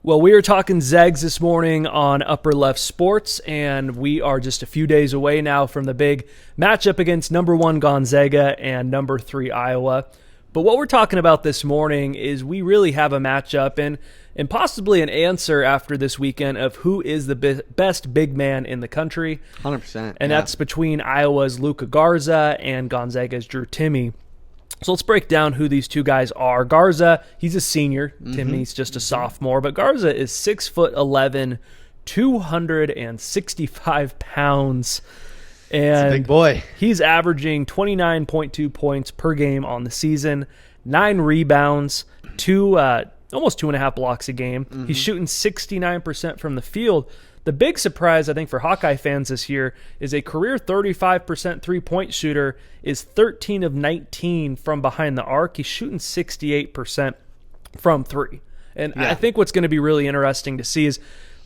Well, we are talking Zags this morning on Upper Left Sports, and we are just a few days away now from the big matchup against number 1 Gonzaga and number 3 Iowa. But what we're talking about this morning is we really have a matchup and possibly an answer after this weekend of who is the best big man in the country. 100%. And that's between Iowa's Luka Garza and Gonzaga's Drew Timme. So let's break down who these two guys are. Garza, he's a senior. Timmy's just a sophomore. But Garza is 6'11", 265 pounds. And He's a big boy. He's averaging 29.2 points per game on the season, 9 rebounds, almost 2.5 blocks a game. He's shooting 69% from the field. The big surprise, I think, for Hawkeye fans this year is a career 35% three-point shooter is 13 of 19 from behind the arc. He's shooting 68% from three. And I think what's going to be really interesting to see is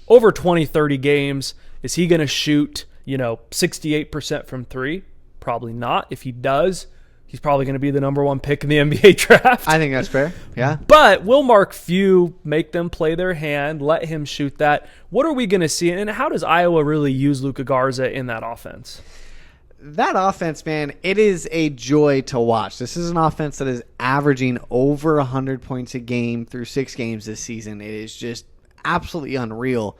over 20, 30 games, is he going to shoot, 68% from three? Probably not. If he does, he's probably going to be the number 1 pick in the NBA draft. I think that's fair. Yeah. But will Mark Few make them play their hand, let him shoot that? What are we going to see? And how does Iowa really use Luka Garza in that offense? That offense, man, it is a joy to watch. This is an offense that is averaging over 100 points a game through 6 games this season. It is just absolutely unreal.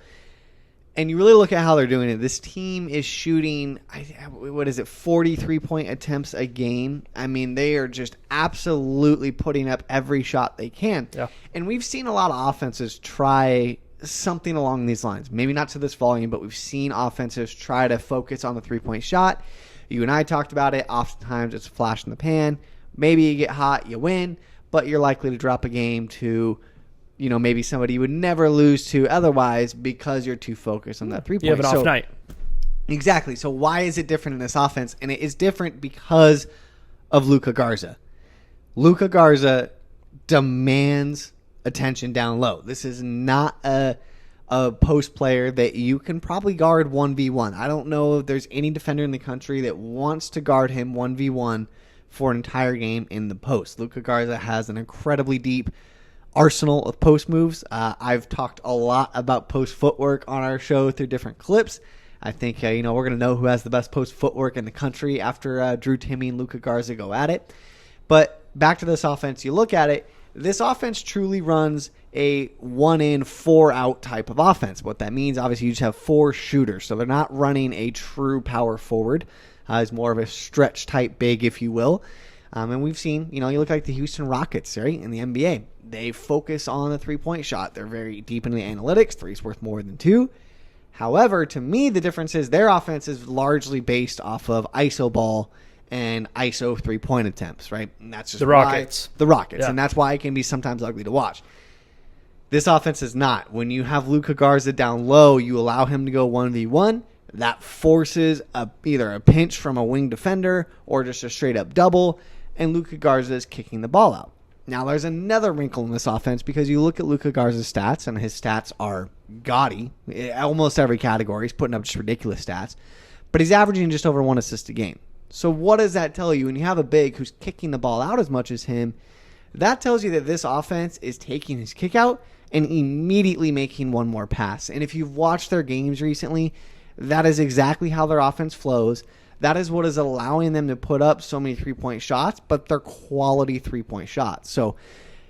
And you really look at how they're doing it. This team is shooting, 43-point attempts a game. I mean, they are just absolutely putting up every shot they can. Yeah. And we've seen a lot of offenses try something along these lines. Maybe not to this volume, but we've seen offenses try to focus on the three-point shot. You and I talked about it. Oftentimes it's a flash in the pan. Maybe you get hot, you win, but you're likely to drop a game to maybe somebody you would never lose to otherwise because you're too focused on that three-point. You have an off night. Exactly. So why is it different in this offense? And it is different because of Luka Garza. Luka Garza demands attention down low. This is not a post player that you can probably guard 1v1. I don't know if there's any defender in the country that wants to guard him 1v1 for an entire game in the post. Luka Garza has an incredibly deep arsenal of post moves. I've talked a lot about post footwork on our show through different clips. I think we're going to know who has the best post footwork in the country after Drew Timme and Luka Garza go at it. But back to this offense, you look at it, this offense truly runs a 1-in, 4-out type of offense. What that means, obviously, you just have 4 shooters, so they're not running a true power forward. It's more of a stretch type big, if you will. And we've seen, you look like the Houston Rockets, right, in the NBA. They focus on the three-point shot. They're very deep into the analytics. 3's worth more than 2. However, to me, the difference is their offense is largely based off of ISO ball and ISO three-point attempts, right? And that's just the Rockets. And that's why it can be sometimes ugly to watch. This offense is not. When you have Luka Garza down low, you allow him to go 1v1. That forces either a pinch from a wing defender or just a straight-up double, and Luka Garza is kicking the ball out. Now, there's another wrinkle in this offense because you look at Luka Garza's stats, and his stats are gaudy. Almost every category. He's putting up just ridiculous stats. But he's averaging just over 1 assist a game. So what does that tell you? When you have a big who's kicking the ball out as much as him, that tells you that this offense is taking his kick out and immediately making one more pass. And if you've watched their games recently, that is exactly how their offense flows. That is what is allowing them to put up so many three-point shots, but they're quality three-point shots. So,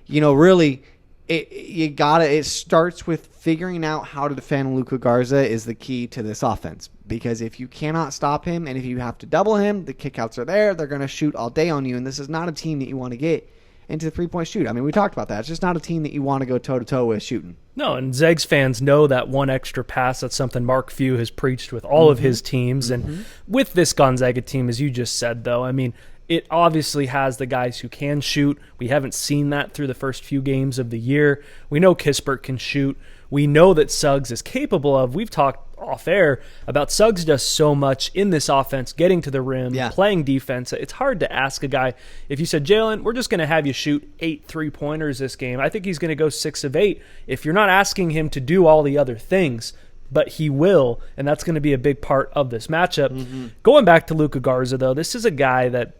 really, it starts with figuring out how to defend Luka Garza is the key to this offense. Because if you cannot stop him, and if you have to double him, the kickouts are there. They're going to shoot all day on you, and this is not a team that you want to get into the three-point shoot. I mean, we talked about that. It's just not a team that you want to go toe-to-toe with shooting. No, and Zags fans know that one extra pass. That's something Mark Few has preached with all of his teams. And with this Gonzaga team, as you just said, though, I mean, it obviously has the guys who can shoot. We haven't seen that through the first few games of the year. We know Kispert can shoot. We know that Suggs is capable of. We've talked off air about Suggs does so much in this offense, getting to the rim, playing defense. It's hard to ask a guy, if you said, Jalen, we're just going to have you shoot 8 3-pointers this game, I think he's going to go 6 of 8. If you're not asking him to do all the other things, but he will, and that's going to be a big part of this matchup. Going back to Luka Garza, though, this is a guy that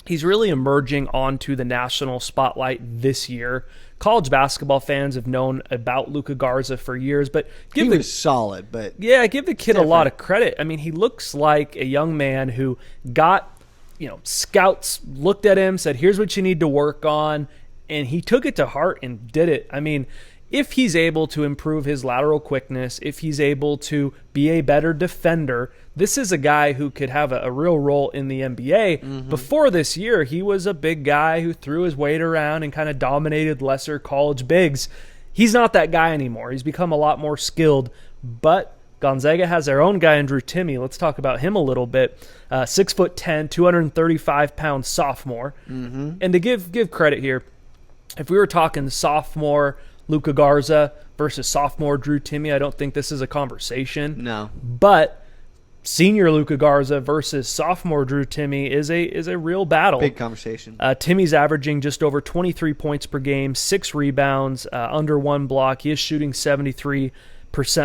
he's really emerging onto the national spotlight this year. college basketball fans have known about Luka Garza for years, but he was solid, but yeah, give the kid a lot of credit. I mean, he looks like a young man who got, scouts looked at him, said, here's what you need to work on, and he took it to heart and did it. I mean, if he's able to improve his lateral quickness, if he's able to be a better defender, this is a guy who could have a real role in the NBA. Mm-hmm. Before this year, he was a big guy who threw his weight around and kind of dominated lesser college bigs. He's not that guy anymore. He's become a lot more skilled, but Gonzaga has their own guy in Timme. Let's talk about him a little bit. 6'10", 235-pound sophomore. Mm-hmm. And to give credit here, if we were talking sophomore Luka Garza versus sophomore Timme, I don't think this is a conversation. No. But senior Luka Garza versus sophomore Timme is a real battle. Big conversation. Timmy's averaging just over 23 points per game, 6 rebounds, under 1 block. He is shooting 73%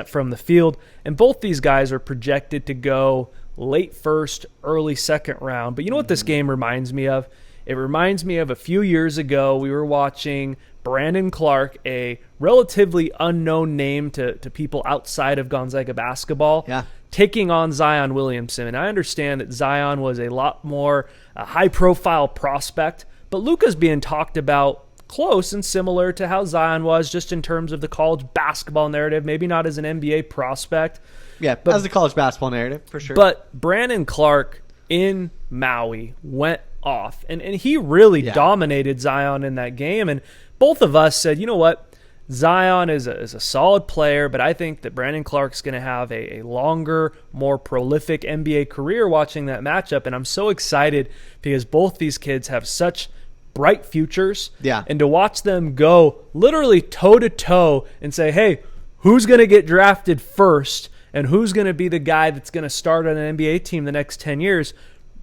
from the field. And both these guys are projected to go late first, early second round. But you know what this game reminds me of? It reminds me of a few years ago, we were watching Brandon Clark, a relatively unknown name to people outside of Gonzaga basketball, taking on Zion Williamson. And I understand that Zion was a lot more high-profile prospect, but Luka's being talked about close and similar to how Zion was, just in terms of the college basketball narrative, maybe not as an NBA prospect. Yeah, but as the college basketball narrative, for sure. But Brandon Clark in Maui went off, and he really dominated Zion in that game. And both of us said, you know what, Zion is a solid player, but I think that Brandon Clark's going to have a longer, more prolific NBA career watching that matchup. And I'm so excited because both these kids have such bright futures. Yeah. And to watch them go literally toe-to-toe and say, hey, who's going to get drafted first and who's going to be the guy that's going to start on an NBA team the next 10 years,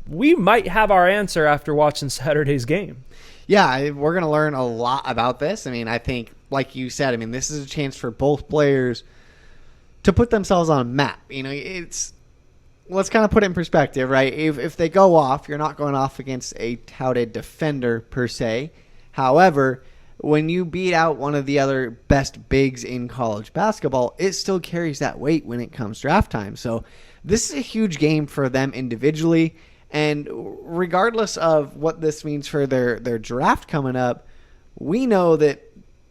we might have our answer after watching Saturday's game. Yeah, we're going to learn a lot about this. I mean, I think, like you said, this is a chance for both players to put themselves on a map. Let's kind of put it in perspective, right? If they go off, you're not going off against a touted defender per se. However, when you beat out one of the other best bigs in college basketball, it still carries that weight when it comes draft time. So this is a huge game for them individually. And regardless of what this means for their draft coming up, we know that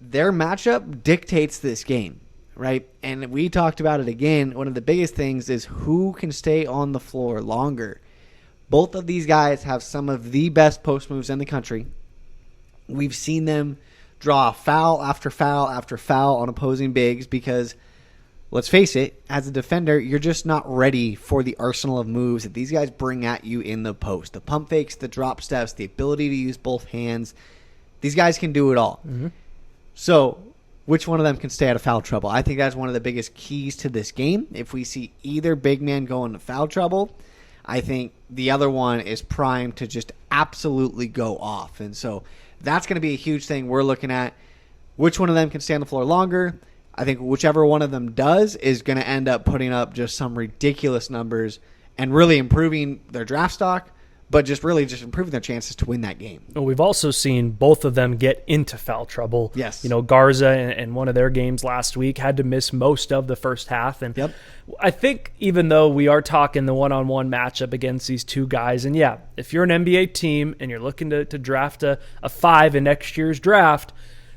their matchup dictates this game, right? And we talked about it again. One of the biggest things is who can stay on the floor longer. Both of these guys have some of the best post moves in the country. We've seen them draw foul after foul after foul on opposing bigs because, let's face it, as a defender, you're just not ready for the arsenal of moves that these guys bring at you in the post. The pump fakes, the drop steps, the ability to use both hands. These guys can do it all. Mm-hmm. So which one of them can stay out of foul trouble? I think that's one of the biggest keys to this game. If we see either big man go into foul trouble, I think the other one is primed to just absolutely go off. And so that's going to be a huge thing we're looking at. Which one of them can stay on the floor longer? I think whichever one of them does is going to end up putting up just some ridiculous numbers and really improving their draft stock, but just improving their chances to win that game. We've also seen both of them get into foul trouble. Yes. Garza in one of their games last week had to miss most of the first half. And I think even though we are talking the one-on-one matchup against these two guys, and yeah, if you're an NBA team and you're looking to draft a 5 in next year's draft,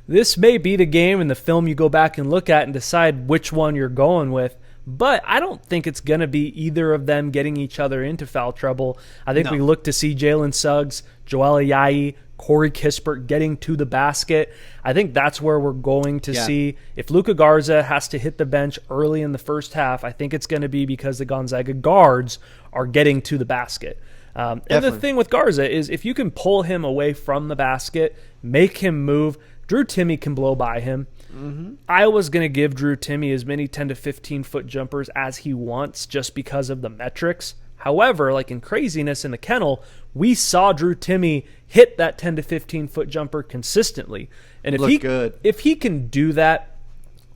this may be the game and the film you go back and look at and decide which one you're going with. But I don't think it's going to be either of them getting each other into foul trouble. I think we look to see Jalen Suggs, Joel Ayayi, Corey Kispert getting to the basket. I think that's where we're going to see. If Luka Garza has to hit the bench early in the first half, I think it's going to be because the Gonzaga guards are getting to the basket. And the thing with Garza is if you can pull him away from the basket, make him move, Timme can blow by him. Mm-hmm. Iowa's going to give Timme as many 10 to 15-foot jumpers as he wants just because of the metrics. However, like in craziness in the kennel, we saw Timme hit that 10 to 15-foot jumper consistently. And if he can do that,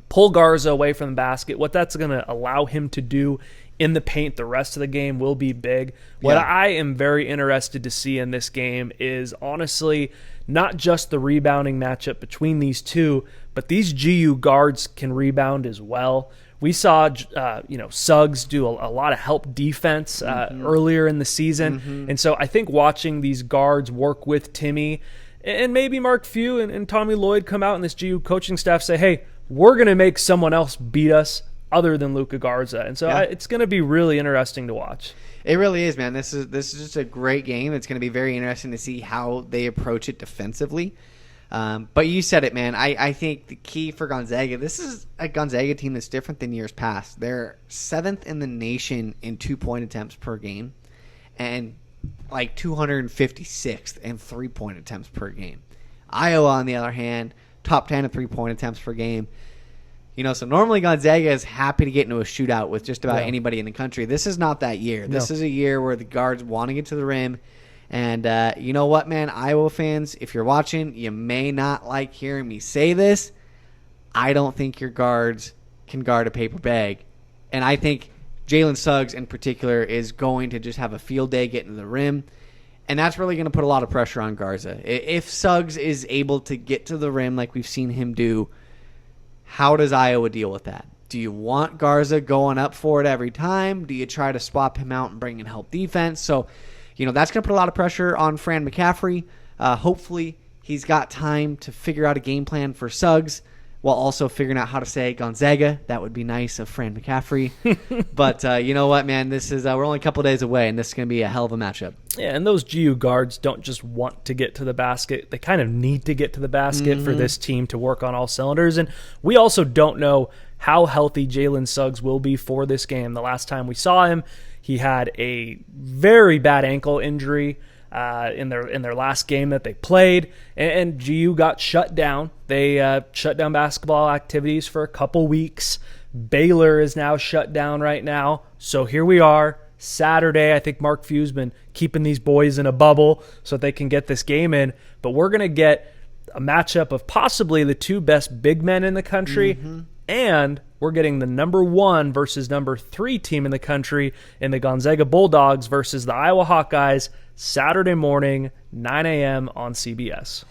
pull Garza away from the basket, what that's going to allow him to do in the paint the rest of the game will be big. What Yeah. I am very interested to see in this game is honestly not just the rebounding matchup between these two, but these GU guards can rebound as well. We saw, Suggs do a lot of help defense earlier in the season. And so I think watching these guards work with Timmy and maybe Mark Few and Tommy Lloyd come out and this GU coaching staff say, hey, we're going to make someone else beat us other than Luka Garza. And so it's going to be really interesting to watch. It really is, man. This is just a great game. It's going to be very interesting to see how they approach it defensively. But you said it, man. I think the key for Gonzaga, this is a Gonzaga team that's different than years past. They're 7th in the nation in 2-point attempts per game and like 256th in 3-point attempts per game. Iowa, on the other hand, top 10 in 3-point attempts per game. So normally Gonzaga is happy to get into a shootout with just about anybody in the country. This is not that year. This is a year where the guards want to get to the rim. And you know what, man? Iowa fans, if you're watching, you may not like hearing me say this. I don't think your guards can guard a paper bag. And I think Jalen Suggs in particular is going to just have a field day getting to the rim. And that's really going to put a lot of pressure on Garza. If Suggs is able to get to the rim like we've seen him do, how does Iowa deal with that? Do you want Garza going up for it every time? Do you try to swap him out and bring in help defense? So, that's going to put a lot of pressure on Fran McCaffrey. Hopefully, he's got time to figure out a game plan for Suggs while also figuring out how to say Gonzaga. That would be nice of Fran McCaffrey. But you know what, man? This is we're only a couple days away, and this is going to be a hell of a matchup. Yeah, and those GU guards don't just want to get to the basket. They kind of need to get to the basket for this team to work on all cylinders. And we also don't know how healthy Jalen Suggs will be for this game. The last time we saw him, he had a very bad ankle injury in their last game that they played, and GU got shut down. They shut down basketball activities for a couple weeks. Baylor is now shut down right now. So here we are, Saturday. I think Mark Few's been keeping these boys in a bubble so that they can get this game in. But we're going to get a matchup of possibly the two best big men in the country, and we're getting the number 1 versus number 3 team in the country in the Gonzaga Bulldogs versus the Iowa Hawkeyes, Saturday morning, 9 a.m. on CBS.